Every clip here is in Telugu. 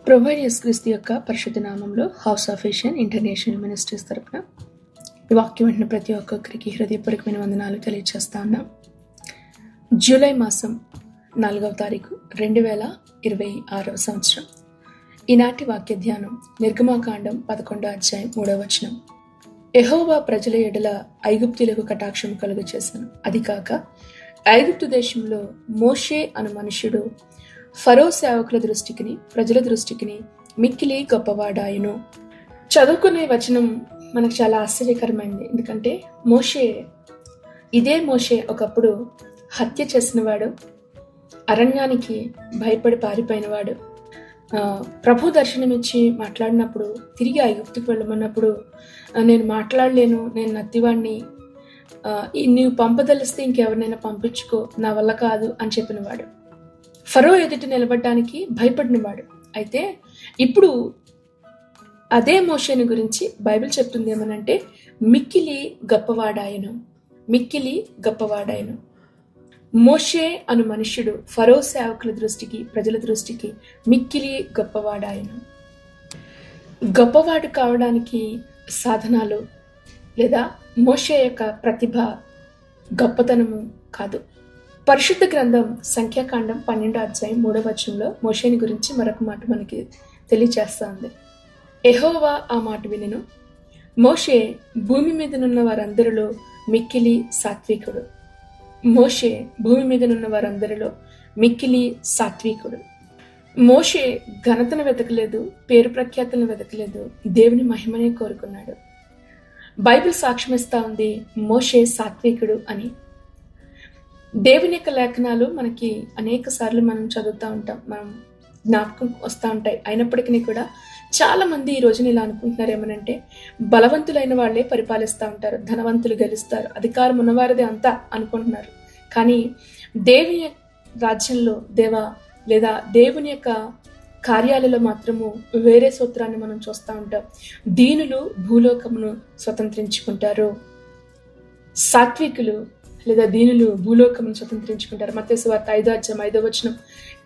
ప్రభు యేసుక్రీస్తు యొక్క పరిశుద్ధ నామంలో house of Asian international ministries తరపున ఈ వాక్యం వెంటనే ప్రతి ఒక్కొక్కరికి హృదయపూర్వకమైన వందనాలు తెలియజేస్తా ఉన్నాం. జూలై మాసం 4వ తారీఖు 2026 సంవత్సరం. ఈనాటి వాక్య ధ్యానం నిర్గమాకాండం 11వ అధ్యాయం 3వ వచనం. యెహోవా ప్రజల ఎడల ఐగుప్తులకు కటాక్షం కలుగ చేశాను. అది కాక ఐగుప్తు దేశంలో మోషే అను మనుష్యుడు ఫరో సేవకుల దృష్టికిని ప్రజల దృష్టికిని మిక్కిలి గొప్పవాడాయను. చదువుకునే వచనం మనకు చాలా ఆశ్చర్యకరమైంది. ఎందుకంటే ఇదే మోషే ఒకప్పుడు హత్య చేసినవాడు, అరణ్యానికి భయపడి పారిపోయినవాడు. ప్రభు దర్శనమిచ్చి మాట్లాడినప్పుడు తిరిగి ఐగుప్తుకు వెళ్ళమన్నప్పుడు నేను మాట్లాడలేను, నేను నత్తివాడిని, నీవు పంపదలిస్తే ఇంకెవరినైనా పంపించుకో, నా వల్ల కాదు అని చెప్పినవాడు. ఫరో ఎదుట నిలబడడానికి భయపడినవాడు. అయితే ఇప్పుడు అదే మోషేని గురించి బైబిల్ చెప్తుంది ఏమనంటే మిక్కిలి గొప్పవాడాయను. మోషే అను మనుష్యుడు ఫరో సేవకుల దృష్టికి ప్రజల దృష్టికి మిక్కిలి గొప్పవాడాయను. గొప్పవాడు కావడానికి సాధనాలు లేదా మోషే యొక్క ప్రతిభ గొప్పతనము కాదు. పరిశుద్ధ గ్రంథం సంఖ్యాకాండం 12వ అధ్యాయం 3వ వచనంలో మోషేని గురించి మరొక మాట మనకి తెలియజేస్తుంది. యెహోవా ఆ మాట వినెను, మోషే భూమి మీదనున్న వారందరిలో మిక్కిలి సాత్వికుడు. మోషే ఘనతను వెతకలేదు, పేరు ప్రఖ్యాతులను వెతకలేదు, దేవుని మహిమనే కోరుకున్నాడు. బైబిల్ సాక్ష్యమిస్తా ఉంది మోషే సాత్వికుడు అని. దేవుని యొక్క లేఖనాలు మనకి అనేక సార్లు మనం చదువుతూ ఉంటాం, మనం జ్ఞాపకం వస్తూ ఉంటాయి. అయినప్పటికీ కూడా చాలా మంది ఈ రోజున ఇలా అనుకుంటున్నారు ఏమనంటే బలవంతులైన వాళ్ళే పరిపాలిస్తూ ఉంటారు, ధనవంతులు గెలుస్తారు, అధికారం ఉన్నవారిదే అంతా అనుకుంటున్నారు. కానీ దేవుని రాజ్యంలో లేదా దేవుని యొక్క కార్యాలలో మాత్రము వేరే సూత్రాన్ని మనం చూస్తూ ఉంటాం. దీనులు భూలోకమును స్వతంత్రించుకుంటారు, సాత్వికులు లేదా దీనులు భూలోకమును స్వతంత్రించుకుంటారు. మత్తయి సువార్త 5వ అధ్యాయం 5వ వచనం,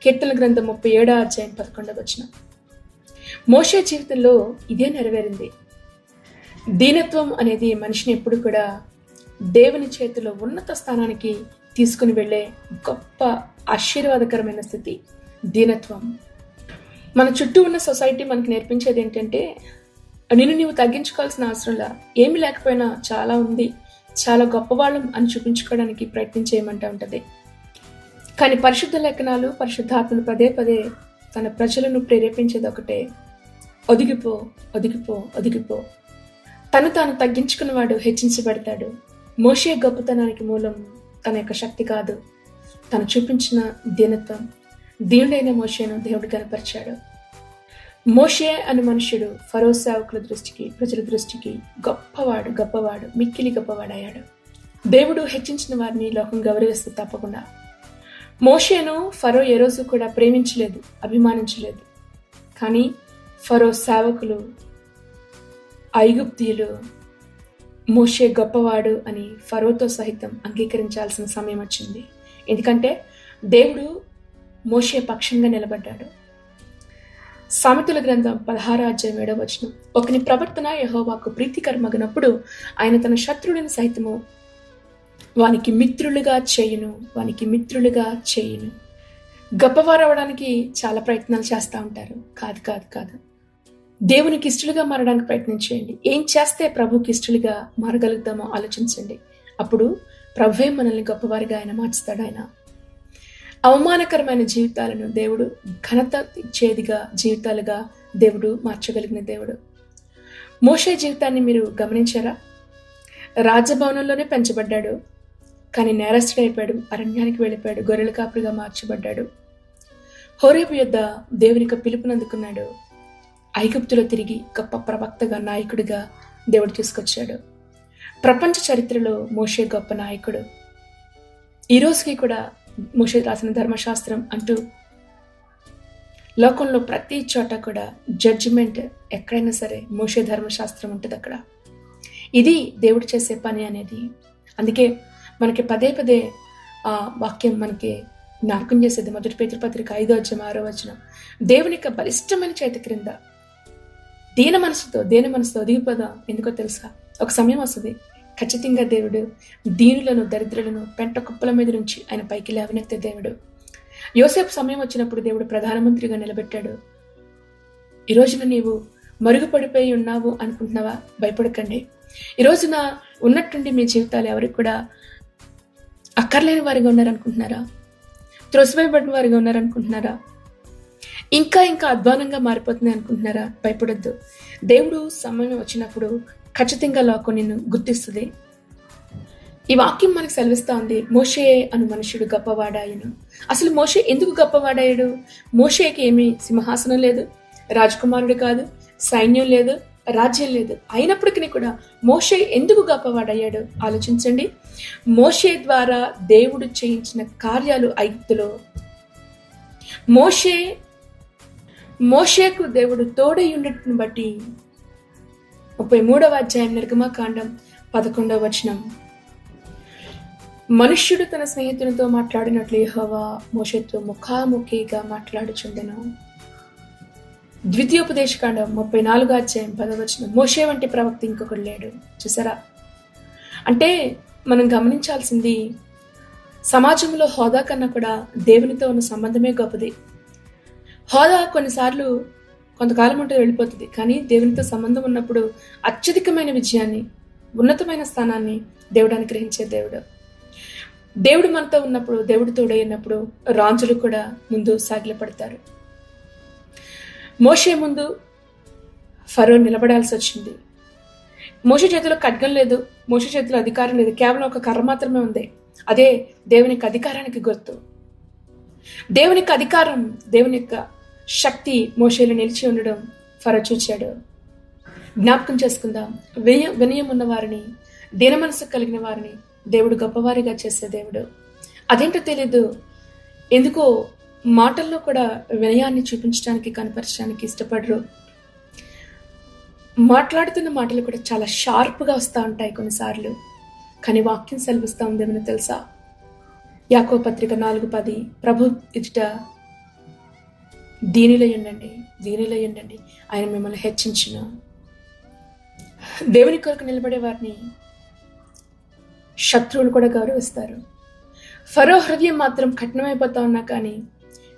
కీర్తన గ్రంథం 37వ అధ్యాయం 11వ వచనం. మోషే జీవితంలో ఇదే నెరవేరింది. దీనత్వం అనేది మనిషిని ఎప్పుడు కూడా దేవుని చేతిలో ఉన్నత స్థానానికి తీసుకుని వెళ్ళే గొప్ప ఆశీర్వాదకరమైన స్థితి దీనత్వం. మన చుట్టూ ఉన్న సొసైటీ మనకు నేర్పించేది ఏంటంటే నిన్ను నీవు తగ్గించుకోవాల్సిన అవసరంలా, ఏమి లేకపోయినా చాలా ఉంది, చాలా గొప్పవాళ్ళం అని చూపించుకోవడానికి ప్రయత్నం చేయమంటూ ఉంటుంది. కానీ పరిశుద్ధ లేఖనాలు పరిశుద్ధాత్మను పదే పదే తన ప్రజలను ప్రేరేపించేది ఒకటే, ఒదిగిపో. తను తాను తగ్గించుకున్నవాడు హెచ్చించబడతాడు. మోషే గొప్పతనానికి మూలం తన యొక్క శక్తి కాదు, తను చూపించిన దీనత్వం. దీనుడైన మోషేను దేవుడు కనపరిచాడు. మోషే అనే మనుష్యుడు ఫరో సేవకుల దృష్టికి ప్రజల దృష్టికి గొప్పవాడు, మిక్కిలి గొప్పవాడయ్యాడు. దేవుడు హెచ్చించిన వారిని లోకం గౌరవిస్తే తప్పకుండా. మోషేను ఫరో ఏ రోజు కూడా ప్రేమించలేదు, అభిమానించలేదు. కానీ ఫరో సేవకులు, ఐగుప్తీయులు మోషే గొప్పవాడు అని ఫరోతో సహితం అంగీకరించాల్సిన సమయం వచ్చింది. ఎందుకంటే దేవుడు మోషే పక్షంగా నిలబడ్డాడు. సామెతల గ్రంథం 16వ అధ్యాయం 7వ వచనం, ఒకని ప్రవర్తన యెహోవాకు ప్రీతికరమగినప్పుడు ఆయన తన శత్రువులను సైతము వానికి మిత్రులుగా చేయును. గొప్పవారు అవడానికి చాలా ప్రయత్నాలు చేస్తూ ఉంటారు. కాదు. దేవునికి ఇష్టలుగా మారడానికి ప్రయత్నం చేయండి. ఏం చేస్తే ప్రభుకి ఇష్టలుగా మారగలుగుతామో ఆలోచించండి. అప్పుడు ప్రభువే మనల్ని గొప్పవారిగా ఆయన మార్చుతాడు. ఆయన అవమానకరమైన జీవితాలను దేవుడు ఘనత ఇచ్చేదిగా జీవితాలుగా దేవుడు మార్చగలిగిన దేవుడు. మోషే జీవితాన్ని మీరు గమనించారా? రాజభవనంలోనే పెంచబడ్డాడు, కానీ నేరస్తుడైపోయాడు, అరణ్యానికి వెళ్ళిపోయాడు, గొర్రెల కాపురిగా మార్చబడ్డాడు. హోరేబు యొద్ద దేవునికి పిలుపునందుకున్నాడు. ఐగుప్తులో తిరిగి గొప్ప ప్రవక్తగా, నాయకుడిగా దేవుడు తీసుకొచ్చాడు. ప్రపంచ చరిత్రలో మోషే గొప్ప నాయకుడు. ఈ రోజుకి కూడా మోషే రాసిన ధర్మశాస్త్రం అంటూ లోకంలో ప్రతి చోట కూడా జడ్జిమెంట్ ఎక్కడైనా సరే మోషే ధర్మశాస్త్రం ఉంటుంది అక్కడ. ఇది దేవుడు చేసే పని అనేది. అందుకే మనకి పదే పదే ఆ వాక్యం మనకి జ్ఞాపకం చేసేది 1 పేతురు పత్రిక 5:6 దేవుని యొక్క బలిష్టమైన చేతి క్రింద దీన మనసుతో దిగిపోదాం. ఎందుకో తెలుసా, ఒక సమయం వస్తుంది ఖచ్చితంగా దేవుడు దీనులను దరిద్రులను పెంట కుప్పల మీద నుంచి ఆయన పైకి లేవనెత్తే దేవుడు. యోసేపు సమయం వచ్చినప్పుడు దేవుడు ప్రధానమంత్రిగా నిలబెట్టాడు. ఈ రోజున నీవు మరుగుపడిపోయి ఉన్నావు అనుకుంటున్నావా? భయపడకండి. ఈ రోజున ఉన్నట్టుండి మీ జీవితాలు ఎవరికి కూడా అక్కర్లేని వారిగా ఉన్నారనుకుంటున్నారా? త్రోసివేయబడిన వారిగా ఉన్నారనుకుంటున్నారా? ఇంకా అధ్వానంగా మారిపోతుంది అనుకుంటున్నారా? భయపడొద్దు. దేవుడు సమయం వచ్చినప్పుడు ఖచ్చితంగా లోకం నిన్ను గుర్తిస్తుంది. ఈ వాక్యం మనకు సెలవిస్తా ఉంది, మోషే అను మనుషుడు గొప్పవాడాయను. అసలు మోషే ఎందుకు గొప్పవాడాడు? మోషేకి ఏమీ సింహాసనం లేదు, రాజకుమారుడు కాదు, సైన్యం లేదు, రాజ్యం లేదు. అయినప్పటికీ కూడా మోషే ఎందుకు గొప్పవాడయ్యాడు ఆలోచించండి. మోషే ద్వారా దేవుడు చేయించిన కార్యాలు ఐగుప్తులో, మోషేకు దేవుడు తోడై ఉండటం బట్టి 33వ అధ్యాయం నిర్గమకాండం 11వ వచనం, మనుష్యుడు తన స్నేహితునితో మాట్లాడినట్లు యెహోవా మోషేతో ముఖాముఖిగా మాట్లాడుచుండెను. ద్వితీయోపదేశకాండం 34వ అధ్యాయం 10వ వచనం, మోషే వంటి ప్రవక్త ఇంకొకడు లేడు. చూసారా? అంటే మనం గమనించాల్సింది, సమాజంలో హోదా కన్నా కూడా దేవునితో ఉన్న సంబంధమే గొప్పది. హోదా కొన్నిసార్లు కొంతకాలం ఉంటే వెళ్ళిపోతుంది, కానీ దేవునితో సంబంధం ఉన్నప్పుడు అత్యధికమైన విజయాన్ని, ఉన్నతమైన స్థానాన్ని దేవుడు అనుగ్రహించే దేవుడు. దేవుడు మనతో ఉన్నప్పుడు, దేవుడు తోడైనప్పుడు రాజులు కూడా ముందు సాగిలపడతారు. మోషే ముందు ఫరో నిలబడాల్సి వచ్చింది. మోషే చేతిలో ఖడ్గం లేదు, మోషే చేతిలో అధికారం లేదు, కేవలం ఒక కర్ర మాత్రమే ఉంది. అదే దేవునికి అధికారానికి గుర్తు. దేవునికి అధికారం, దేవుని యొక్క శక్తి మోషేలో నిలిచి ఉండడం ఫరో చూచాడు. జ్ఞాపకం చేసుకుందాం, వినయం ఉన్న వారిని, దీన మనసు కలిగిన వారిని దేవుడు గొప్పవారిగా చేసే దేవుడు. అదేంటో తెలీదు, ఎందుకో మాటల్లో కూడా వినయాన్ని చూపించడానికి, కనపరచడానికి ఇష్టపడరు. మాట్లాడుతున్న మాటలు కూడా చాలా షార్ప్గా వస్తూ ఉంటాయి కొన్నిసార్లు. కానీ వాక్యం సెలవిస్తూ ఉందేమో తెలుసా? యాకోబు పత్రిక 4:10, ప్రభు ఎదుట దీనిలో ఉండండి, ఆయన మిమ్మల్ని హెచ్చించును. దేవుని కొరకు నిలబడే వారిని శత్రువులు కూడా గౌరవిస్తారు. ఫరో హృదయం మాత్రం కఠినమైపోతా ఉన్నా కానీ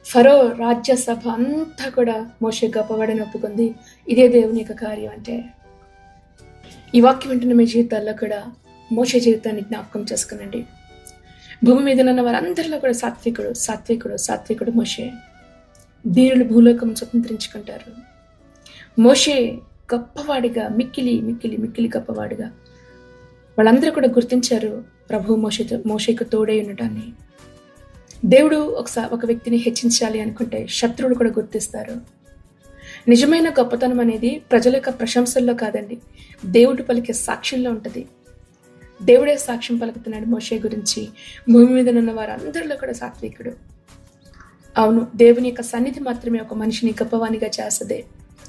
ఫరో రాజ్యసభ అంతా కూడా మోషే గొప్పవాడని ఒప్పుకుంది. ఇదే దేవుని యొక్క కార్యం. అంటే ఈ వాక్యం వింటున్న మీ జీవితాల్లో కూడా మోషే జీవితాన్ని జ్ఞాపకం చేసుకునండి. భూమి మీద ఉన్న వారందరిలో కూడా సాత్వికుడు మోషే. దీనులు భూలోకం స్వతంత్రించుకుంటారు. మోషే గొప్పవాడిగా, మిక్కిలి గొప్పవాడిగా వాళ్ళందరూ కూడా గుర్తించారు ప్రభు మోషేకు తోడై ఉండటాన్ని. దేవుడు ఒక వ్యక్తిని హెచ్చించాలి అనుకుంటే శత్రువులు కూడా గుర్తిస్తారు. నిజమైన గొప్పతనం అనేది ప్రజల యొక్క ప్రశంసల్లో కాదండి, దేవుడు పలికే సాక్ష్యంలో ఉంటుంది. దేవుడే సాక్ష్యం పలుకుతున్నాడు మోషే గురించి. భూమి మీద ఉన్న వారందరిలో కూడా సాత్వికుడు. అవును, దేవుని యొక్క సన్నిధి మాత్రమే ఒక మనిషిని గొప్పవానిగా చేస్తుంది.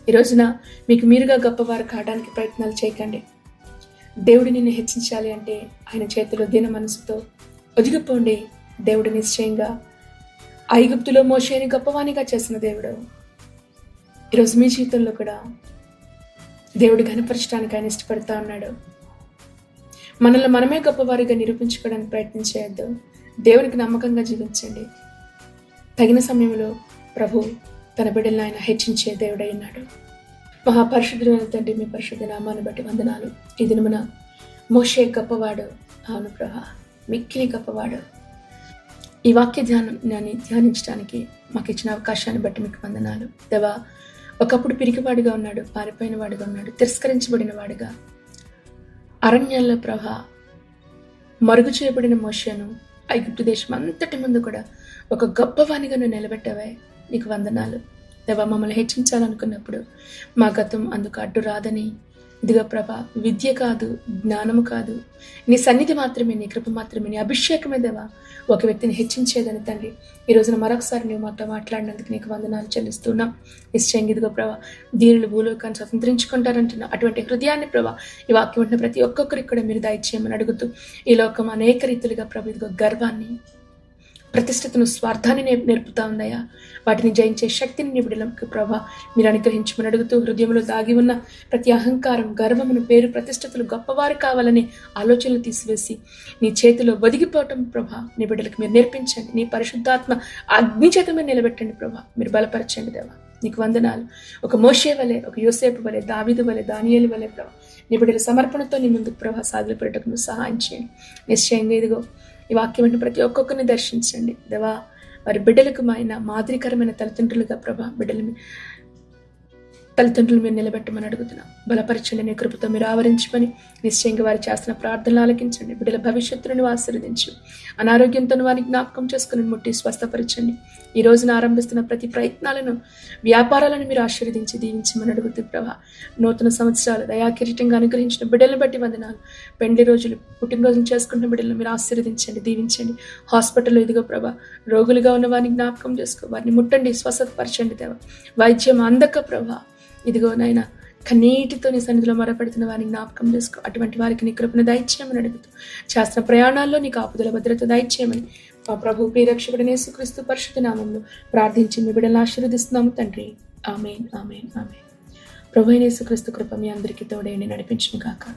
ఈ రోజున మీకు మీరుగా గొప్పవారు కావడానికి ప్రయత్నాలు చేయకండి. దేవుడు నిన్ను హెచ్చించాలి అంటే ఆయన చేతిలో దీన మనసుతో ఒదిగిపోండి. దేవుడు నిశ్చయంగా ఐగుప్తులో మోషేని గొప్పవానిగా చేసిన దేవుడు ఈరోజు మీ జీవితంలో కూడా దేవుడు ఘనపరచడానికి ఆయన ఇష్టపడతా ఉన్నాడు. మనల్ని మనమే గొప్పవారిగా నిరూపించుకోవడానికి ప్రయత్నం చేయొద్దు. దేవునికి నమ్మకంగా జీవించండి. తగిన సమయంలో ప్రభు తన బిడ్డలను ఆయన హెచ్చించే దేవుడై ఉన్నాడు. మహాపరిశుద్ధుడైన తండ్రి, మీ పరిశుద్ధ నామాన్ని బట్టి వందనాలు. ఈ దినమున మోషే గొప్పవాడు, అవును ప్రభా, మిక్కిలి గొప్పవాడు. ఈ వాక్య ధ్యానాన్ని ధ్యానించడానికి మాకు ఇచ్చిన అవకాశాన్ని బట్టి మీకు వందనాలు దేవా. ఒకప్పుడు పిరికివాడిగా ఉన్నాడు, పారిపోయిన వాడిగా ఉన్నాడు, తిరస్కరించబడిన వాడిగా అరణ్యంలో ప్రభా మరుగు చేయబడిన మోషేను ఐగుప్తు దేశం అంతటి ముందు కూడా ఒక గొప్పవానిగా నువ్వు నిలబెట్టావే, నీకు వందనాలు దేవా. మమ్మల్ని హెచ్చించాలనుకున్నప్పుడు మా గతం అందుకు అడ్డు రాదని, ఇదిగో ప్రభా, విద్య కాదు, జ్ఞానము కాదు, నీ సన్నిధి మాత్రమే, నీ కృప మాత్రమే, నీ అభిషేకమే దేవా ఒక వ్యక్తిని హెచ్చించేదని తండ్రి. ఈ రోజున మరొకసారి నువ్వు మాతో మాట్లాడినందుకు నీకు వందనాలు చెల్లిస్తున్నాం. నిశ్చయంగా ఇదిగో ప్రభా, దీనులు భూలోకాన్ని స్వతంత్రించుకుంటారంటున్నా అటువంటి హృదయాన్ని ప్రభా ఈ వాక్యం ఉంటున్న ప్రతి ఒక్కొక్కరికి కూడా మీరు దయచేయమని అడుగుతూ, ఈ లోకం అనేక రీతులుగా ప్రభు ఇదిగో గర్వాన్ని, ప్రతిష్టతను, స్వార్థాన్ని నేర్పుతా ఉందయ్యా. వాటిని జయించే శక్తిని నీ బిడ్డలకు ప్రభా మీరు అనుగ్రహించమని అడుగుతూ, హృదయంలో దాగి ఉన్న ప్రతి అహంకారం, గర్వమును, పేరు ప్రతిష్టతలు, గొప్పవారు కావాలనే ఆలోచనలు తీసివేసి నీ చేతిలో ఒదిగిపోవటం ప్రభా నీ బిడ్డలకు మీరు నేర్పించండి. నీ పరిశుద్ధాత్మ అగ్ని చేత మీరు నిలబెట్టండి ప్రభా, మీరు బలపరచండి దేవా. నీకు వందనాలు. ఒక మోషే వలె, ఒక యోసేపు వలె, దావీదు వలె, దానియేలు వలె ప్రభా నీ బిడ్డల సమర్పణతో నీ ముందుకు ప్రభా సాధులు పెట్టకు నువ్వు సహాయం చేయండి. నిశ్చయంగా ఇదిగో ఈ వాక్యం అంటే ప్రతి ఒక్కొక్కరిని దర్శించండి దేవా. వారి బిడ్డలకు మాదిరికరమైన తల్లిదండ్రులుగా ప్రభా తల్లిదండ్రులు మీరు నిలబెట్టమని అడుగుతున్నాం. బలపరచండి, నీ కృపతో మీరు ఆవరించమని నిశ్చయంగా వారు చేస్తున్న ప్రార్థనలు ఆలకించండి. బిడ్డల భవిష్యత్తును ఆశీర్వదించు. అనారోగ్యంతో వారిని జ్ఞాపకం చేసుకుని ముట్టి స్వస్థపరచండి. ఈ రోజున ఆరంభిస్తున్న ప్రతి ప్రయత్నాలను, వ్యాపారాలను మీరు ఆశీర్వదించి దీవించమని అడుగుతూ ప్రభా నూతన సంవత్సరాలు దయాకిరీటంగా అనుగ్రహించిన బిడ్డలను బట్టి వందనాలు. పెండ్లి రోజులు, పుట్టినరోజులు చేసుకుంటున్న బిడ్డలను మీరు ఆశీర్వదించండి, దీవించండి. హాస్పిటల్లో ఇదిగో ప్రభా రోగులుగా ఉన్న వారిని జ్ఞాపకం చేసుకో, వారిని ముట్టండి, స్వస్థపరచండి దేవా. వైద్యం అందక ప్రభా ఇదిగో నాయన కన్నీటితో నీ సన్నిధిలో మొరపెడుతున్న వారిని జ్ఞాపకం చేసుకో. అటువంటి వారికి నీ కృపను దయచేయమని అడుగుతూ, శాస్త్ర ప్రయాణాల్లో నీ కాపుదల భద్రత దయచేయమని మా ప్రభు ప్రియరక్షకుడైన యేసుక్రీస్తు పరిశుద్ధ నామములో ప్రార్థించి మీ బిడ్డలను ఆశీర్వదిస్తున్నాము తండ్రి. ఆమేన్, ఆమేన్, ఆమేన్. ప్రభు అయిన యేసుక్రీస్తు కృప మీ అందరికీ తోడైండి నడిపించును గాక.